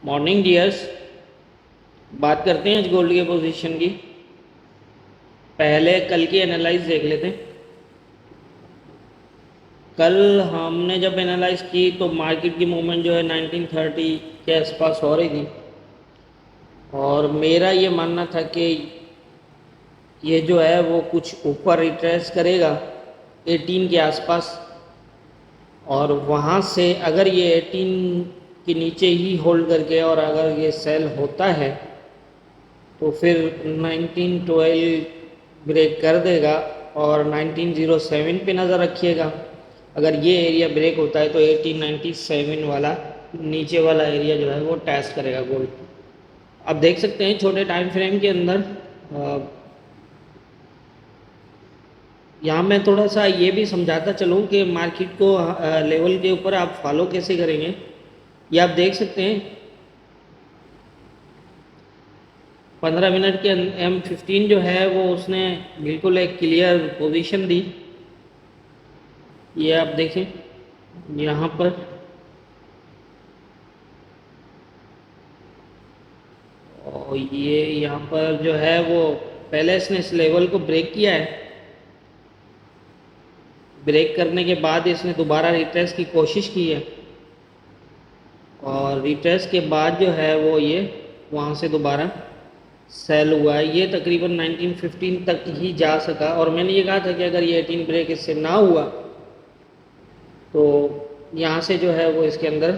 Morning dears, बात करते हैं आज गोल्ड के पोजीशन की। पहले कल की एनालाइज देख लेते हैं। कल हमने जब एनालाइज की तो मार्केट की मूवमेंट जो है 1930 के आसपास हो रही थी, और मेरा ये मानना था कि ये जो है वो कुछ ऊपर रिट्रेस करेगा 18 के आसपास, और वहाँ से अगर ये 18 के नीचे ही होल्ड करके और अगर ये सेल होता है तो फिर 1912 ब्रेक कर देगा और 1907 पे नज़र रखिएगा। अगर ये एरिया ब्रेक होता है तो 1897 वाला नीचे वाला एरिया जो है वो टेस्ट करेगा गोल्ड। अब देख सकते हैं छोटे टाइम फ्रेम के अंदर यहाँ मैं थोड़ा सा ये भी समझाता चलूँ कि मार्केट को लेवल के ऊपर आप फॉलो कैसे करेंगे। ये आप देख सकते हैं 15 मिनट के M15 जो है वो उसने बिल्कुल एक क्लियर पोजीशन दी। ये आप देखें यहाँ पर, और ये यहाँ पर जो है वो पहले इसने इस लेवल को ब्रेक किया है। ब्रेक करने के बाद इसने दोबारा रिट्रेस की कोशिश की है, और रिट्रेस के बाद जो है वो ये वहाँ से दोबारा सेल हुआ है। ये तकरीबन 1915 तक ही जा सका, और मैंने ये कहा था कि अगर ये 18 ब्रेक इससे ना हुआ तो यहाँ से जो है वो इसके अंदर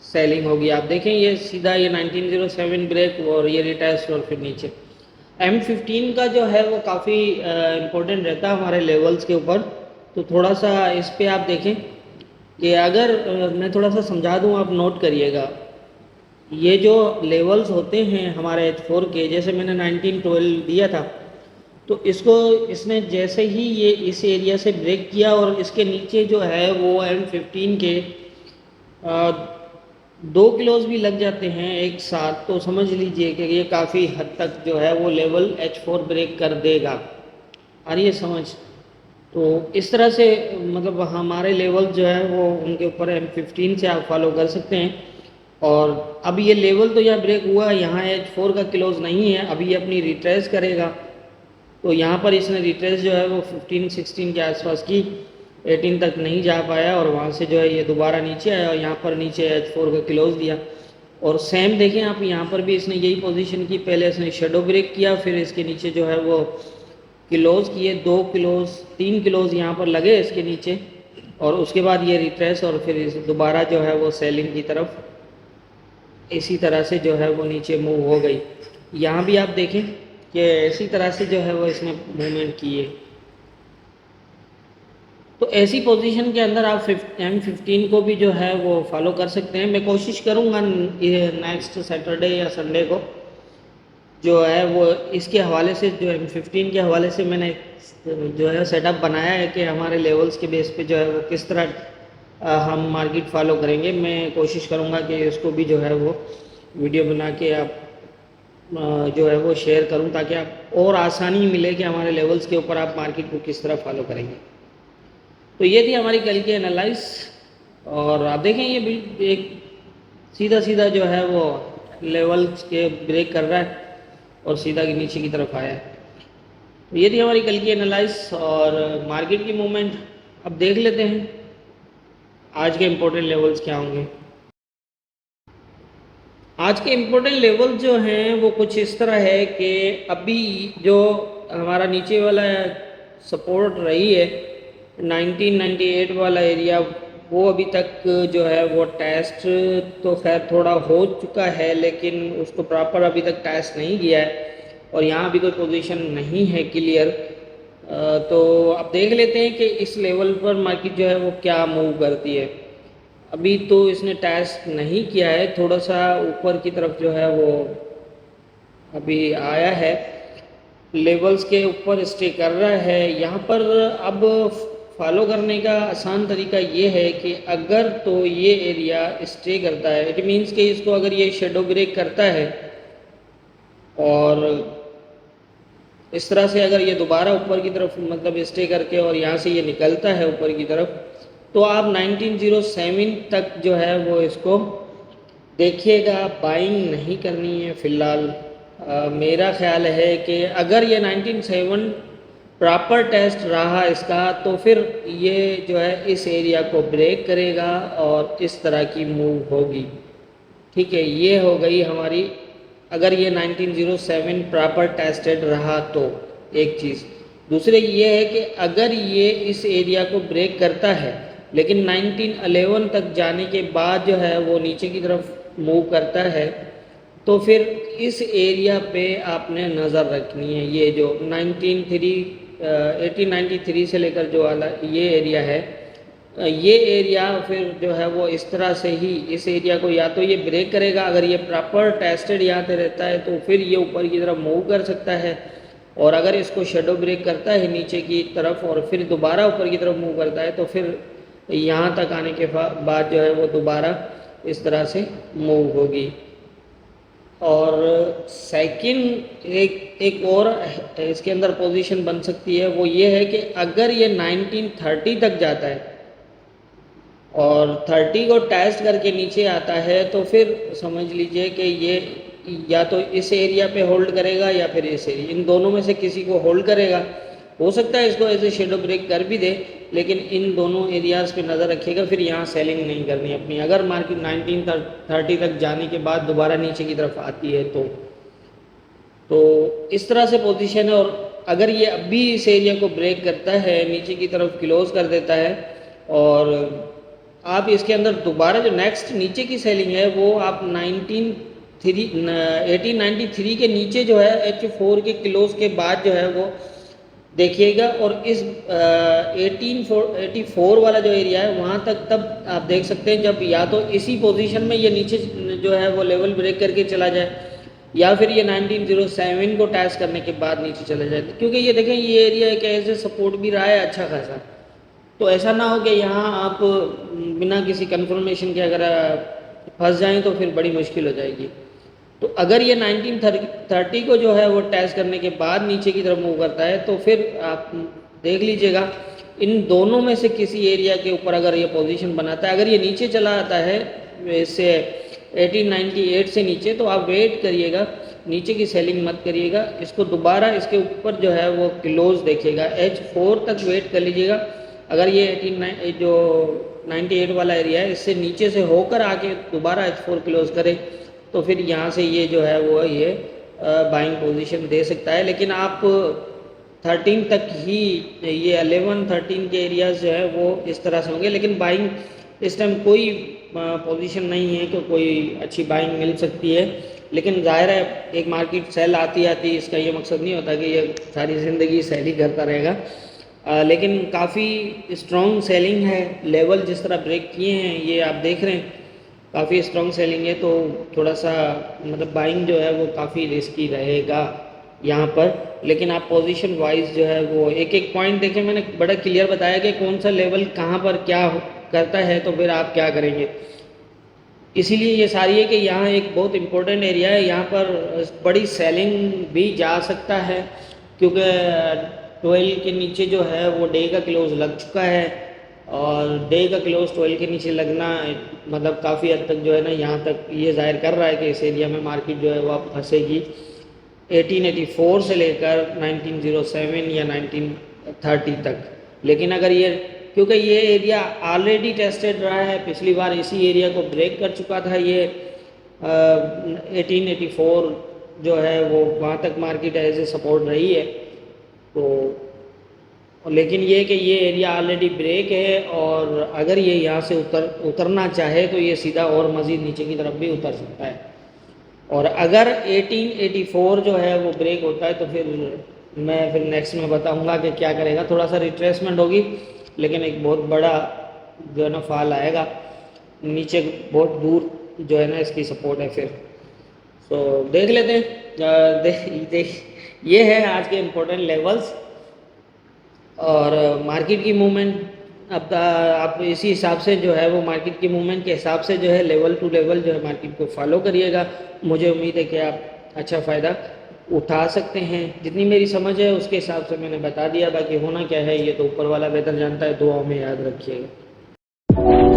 सेलिंग होगी। आप देखें ये सीधा ये 1907 ब्रेक और ये रिटेस्ट और फिर नीचे। M15 का जो है वो काफ़ी इम्पोर्टेंट रहता है हमारे लेवल्स के ऊपर, तो थोड़ा सा इस पे आप देखें कि अगर मैं थोड़ा सा समझा दूँ, आप नोट करिएगा। ये जो लेवल्स होते हैं हमारे H4 के, जैसे मैंने 1912 दिया था, तो इसको इसने जैसे ही ये इस एरिया से ब्रेक किया और इसके नीचे जो है वो M15 के 2 किलोज भी लग जाते हैं एक साथ, तो समझ लीजिए कि ये काफ़ी हद तक जो है वो लेवल H4 ब्रेक कर देगा। आ रही है समझ? तो इस तरह से मतलब हमारे लेवल जो है वो उनके ऊपर M15 से आप फॉलो कर सकते हैं। और अब ये लेवल तो यहाँ ब्रेक हुआ, यहाँ H4 का क्लोज नहीं है, अभी ये अपनी रिट्रेस करेगा। तो यहाँ पर इसने रिट्रेस जो है वो 15-16 के आसपास की, 18 तक नहीं जा पाया, और वहाँ से जो है ये दोबारा नीचे आया और यहाँ पर नीचे H4 का क्लोज दिया। और सेम देखें आप, यहाँ पर भी इसने यही पोजीशन की, पहले इसने शेडो ब्रेक किया, फिर इसके नीचे जो है वो क्लोज किए, 2 क्लोज 3 क्लोज यहाँ पर लगे इसके नीचे, और उसके बाद ये रिट्रेस और फिर दोबारा जो है वो सेलिंग की तरफ इसी तरह से जो है वो नीचे मूव हो गई। यहाँ भी आप देखें कि इसी तरह से जो है वो इसने मूवमेंट की है। तो ऐसी पोजीशन के अंदर आप M15 को भी जो है वो फॉलो कर सकते हैं। मैं कोशिश करूँगा नेक्स्ट सैटरडे या संडे को जो है वो इसके हवाले से, जो M15 के हवाले से मैंने जो है सेटअप बनाया है कि हमारे लेवल्स के बेस पे जो है वो किस तरह हम मार्केट फॉलो करेंगे। मैं कोशिश करूँगा कि इसको भी जो है वो वीडियो बना के आप जो है वो शेयर करूँ, ताकि आप और आसानी मिले कि हमारे लेवल्स के ऊपर आप मार्केट को किस तरह फॉलो करेंगे। तो ये थी हमारी कल की एनालाइज, और आप देखें ये बिल्कुल एक सीधा सीधा जो है वो लेवल्स के ब्रेक कर रहा है और सीधा के नीचे की तरफ आया है। तो ये थी हमारी कल की एनालाइज और मार्केट की मूवमेंट। अब देख लेते हैं आज के इम्पोर्टेंट लेवल्स क्या होंगे। आज के इम्पोर्टेंट लेवल जो हैं वो कुछ इस तरह है कि अभी जो हमारा नीचे वाला सपोर्ट रही है 1998 वाला एरिया, वो अभी तक जो है वो टेस्ट तो खैर थोड़ा हो चुका है, लेकिन उसको प्रॉपर अभी तक टेस्ट नहीं किया है, और यहाँ भी कोई पोजीशन नहीं है क्लियर। तो अब देख लेते हैं कि इस लेवल पर मार्केट जो है वो क्या मूव करती है। अभी तो इसने टेस्ट नहीं किया है, थोड़ा सा ऊपर की तरफ जो है वो अभी आया है, लेवल्स के ऊपर स्टे कर रहा है। यहाँ पर अब फॉलो करने का आसान तरीका ये है कि अगर तो ये एरिया स्टे करता है, इट मीन्स कि इसको अगर ये शेडो ब्रेक करता है और इस तरह से अगर ये दोबारा ऊपर की तरफ मतलब स्टे करके और यहाँ से ये निकलता है ऊपर की तरफ, तो आप 1907 तक जो है वो इसको देखिएगा, बाइंग नहीं करनी है फ़िलहाल। मेरा ख़्याल है कि अगर ये 19.7 प्रॉपर टेस्ट रहा इसका, तो फिर ये जो है इस एरिया को ब्रेक करेगा और इस तरह की मूव होगी। ठीक है, ये हो गई हमारी, अगर ये 1907 प्रॉपर टेस्टेड रहा तो एक चीज़। दूसरे ये है कि अगर ये इस एरिया को ब्रेक करता है लेकिन 1911 तक जाने के बाद जो है वो नीचे की तरफ मूव करता है, तो फिर इस एरिया पे आपने नज़र रखनी है। ये जो 1893 से लेकर जो वाला ये एरिया है, ये एरिया फिर जो है वो इस तरह से ही इस एरिया को या तो ये ब्रेक करेगा, अगर ये प्रॉपर टेस्टेड यहाँ पे रहता है तो फिर ये ऊपर की तरफ मूव कर सकता है, और अगर इसको शेडो ब्रेक करता है नीचे की तरफ और फिर दोबारा ऊपर की तरफ मूव करता है तो फिर यहाँ तक आने के बाद जो है वो दोबारा इस तरह से मूव होगी। और सेकंड एक और इसके अंदर पोजीशन बन सकती है, वो ये है कि अगर ये 1930 तक जाता है और 30 को टेस्ट करके नीचे आता है, तो फिर समझ लीजिए कि ये या तो इस एरिया पे होल्ड करेगा या फिर इस एरिया, इन दोनों में से किसी को होल्ड करेगा। हो सकता है इसको ऐसे शेडो ब्रेक कर भी दे, लेकिन इन दोनों एरियाज़ पे नज़र रखिएगा, फिर यहाँ सेलिंग नहीं करनी अपनी। अगर मार्केट 1930 तक जाने के बाद दोबारा नीचे की तरफ आती है तो इस तरह से पोजीशन है। और अगर ये अभी इस एरिया को ब्रेक करता है, नीचे की तरफ क्लोज कर देता है, और आप इसके अंदर दोबारा जो नेक्स्ट नीचे की सेलिंग है वो आप 1893 के नीचे जो है H4 के क्लोज के बाद जो है वो देखिएगा। और इस 1884 वाला जो एरिया है वहाँ तक तब आप देख सकते हैं जब या तो इसी पोजीशन में ये नीचे जो है वो लेवल ब्रेक करके चला जाए, या फिर ये 1907 को टेस्ट करने के बाद नीचे चला जाए। क्योंकि ये देखें, ये एरिया एक ऐसे सपोर्ट भी रहा है अच्छा खासा, तो ऐसा ना हो कि यहाँ आप बिना किसी कंफर्मेशन के अगर फंस जाएं तो फिर बड़ी मुश्किल हो जाएगी। तो अगर ये 1930 को जो है वो टेस्ट करने के बाद नीचे की तरफ मूव करता है, तो फिर आप देख लीजिएगा इन दोनों में से किसी एरिया के ऊपर अगर ये पोजीशन बनाता है, अगर ये नीचे चला आता है इससे 1898 से नीचे, तो आप वेट करिएगा, नीचे की सेलिंग मत करिएगा, इसको दोबारा इसके ऊपर जो है वो क्लोज देखिएगा, H4 तक वेट कर लीजिएगा। अगर ये 98 वाला एरिया है, इससे नीचे से होकर आके दोबारा H4 क्लोज करे, तो फिर यहाँ से ये जो है वो ये बाइंग पोजीशन दे सकता है। लेकिन आप 13 तक ही, ये 11 13 के एरियाज जो है वो इस तरह से होंगे, लेकिन बाइंग इस टाइम कोई पोजीशन नहीं है कि कोई अच्छी बाइंग मिल सकती है। लेकिन जाहिर है एक मार्केट सेल आती इसका ये मकसद नहीं होता कि ये सारी ज़िंदगी सेल ही करता रहेगा, लेकिन काफ़ी स्ट्रॉन्ग सेलिंग है। लेवल जिस तरह ब्रेक किए हैं ये आप देख रहे हैं, काफ़ी स्ट्रॉन्ग सेलिंग है, तो थोड़ा सा मतलब बाइंग जो है वो काफ़ी रिस्की रहेगा यहाँ पर। लेकिन आप पोजीशन वाइज जो है वो एक एक पॉइंट देखें, मैंने बड़ा क्लियर बताया कि कौन सा लेवल कहाँ पर क्या करता है, तो फिर आप क्या करेंगे। इसीलिए ये सारी है कि यहाँ एक बहुत इम्पोर्टेंट एरिया है, यहाँ पर बड़ी सेलिंग भी जा सकता है, क्योंकि 12 के नीचे जो है वो डे का क्लोज लग चुका है, और डे का क्लोज 12 के नीचे लगना मतलब काफ़ी हद तक जो है ना यहाँ तक ये जाहिर कर रहा है कि इस एरिया में मार्केट जो है वो अब फंसेगी 1884 से लेकर 1907 या 1930 तक। लेकिन अगर ये, क्योंकि ये एरिया ऑलरेडी टेस्टेड रहा है, पिछली बार इसी एरिया को ब्रेक कर चुका था ये 1884 जो है वो वहाँ तक मार्केट एज ए सपोर्ट रही है। तो लेकिन ये कि ये एरिया ऑलरेडी ब्रेक है, और अगर ये यहाँ से उतरना चाहे तो ये सीधा और मज़ीद नीचे की तरफ भी उतर सकता है। और अगर 1884 जो है वो ब्रेक होता है तो फिर मैं नेक्स्ट में बताऊंगा कि क्या करेगा। थोड़ा सा रिट्रेसमेंट होगी, लेकिन एक बहुत बड़ा जो है ना फॉल आएगा नीचे, बहुत दूर जो है ना इसकी सपोर्ट है फिर। तो देख लेते हैं, देख ये है आज के इम्पोर्टेंट लेवल्स और मार्केट की मूवमेंट। अब आप इसी हिसाब से जो है वो मार्केट की मूवमेंट के हिसाब से जो है लेवल टू लेवल जो है मार्केट को फॉलो करिएगा। मुझे उम्मीद है कि आप अच्छा फ़ायदा उठा सकते हैं। जितनी मेरी समझ है उसके हिसाब से मैंने बता दिया, बाकी होना क्या है ये तो ऊपर वाला बेहतर जानता है। दुआओं में याद रखिएगा।